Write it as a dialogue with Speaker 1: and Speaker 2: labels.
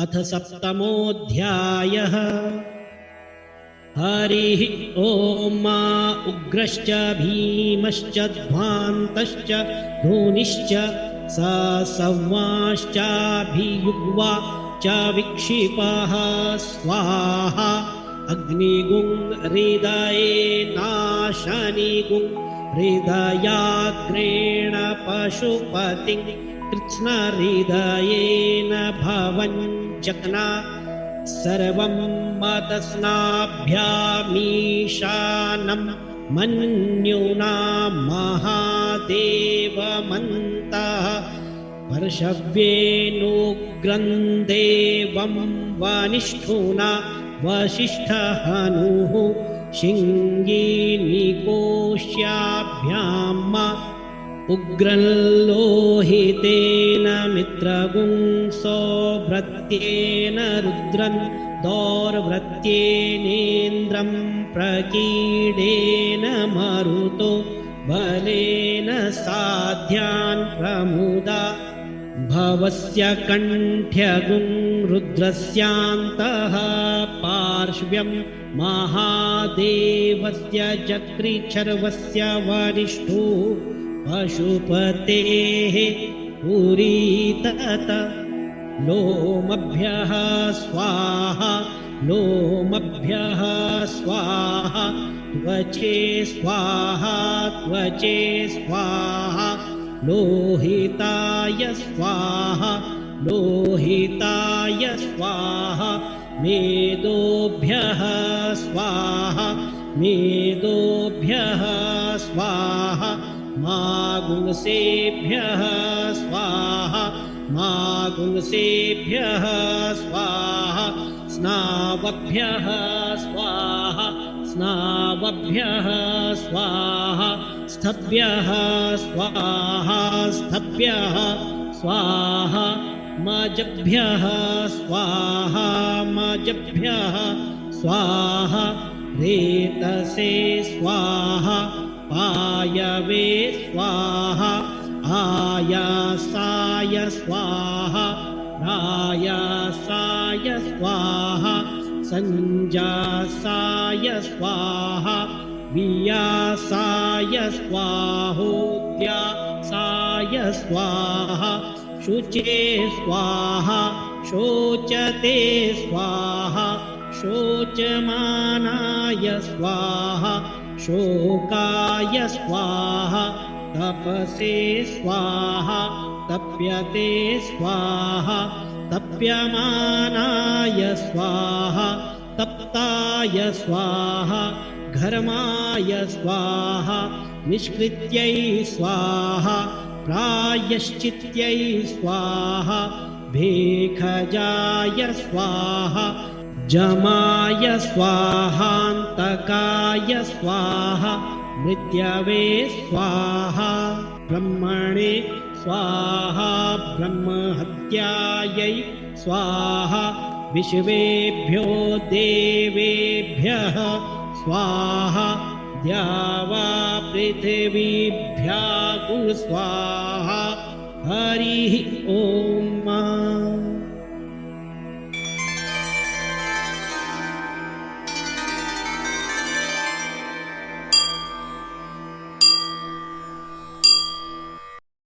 Speaker 1: अथ सप्तमोऽध्यायः। हरिः ॐ। उग्रश्च भीमश्च ध्वान्तश्च धूनिश्च ससंवाश्चाभियुग्वा च विक्षिपः स्वाहा। अग्निगुं हृदयेनाशनिगुं हृदयाग्रेण पशुपतिं कृत्स्नहृदयेन भवञ्चक्ना सर्वं मतस्नाभ्यामीशानं मन्युना महादेवमन्तः पर्शव्येनुग्रं देवं वनिष्ठुना वसिष्ठहनुः शिङ्गीनिकोश्याभ्याम् उग्रल्लोहितेन मित्रगुं सौभृत्येन रुद्रं दौर्भृत्येनेन्द्रं प्रकीडेन मरुतो बलेन साध्यान् प्रमुदा भवस्य कण्ठ्यगुं रुद्रस्यान्तः पार्श्व्यं महादेवस्य चक्रिचर्वस्य वरिष्ठो पशुपतेः पुरीतत लोमभ्यः स्वाहा लोमभ्यः स्वाहा त्वचे स्वाहा त्वचे स्वाहा लोहिताय स्वाहा लोहिताय स्वाहा मेदोभ्यः स्वाहा मेदोभ्यः स्वाहा मागुंसेभ्यः स्वाहा मागुंसेभ्यः स्वाहा स्नावभ्यः स्वाहा स्नावभ्यः स्वाहा स्तभ्यः स्वाहा स्तभ्यः स्वाहा मजभ्यः स्वाहा मजभ्यः स्वाहा रेतसे स्वाहा पायवे स्वाहा आयासाय स्वाहा रायासाय स्वाहा सञ्जासाय स्वाहा वियासाय स्वाहोद्यासाय स्वाहा शुचे स्वाहा शोचते स्वाहा शोचमानाय स्वाहा शोकाय स्वाहा तपसे स्वाहा तप्यते स्वाहा तप्यमानाय स्वाहा तप्ताय स्वाहा घर्माय स्वाहा निष्कृत्यै स्वाहा प्रायश्चित्यै स्वाहा भेखजाय स्वाहा जमाय स्वाहान्तकाय स्वाहा मृत्यवे स्वाहा ब्रह्मणे स्वाहा ब्रह्महत्यायै स्वाहा विश्वेभ्यो देवेभ्यः स्वाहा द्यावा पृथिवीभ्यागुं स्वाहा। हरिः ॐ।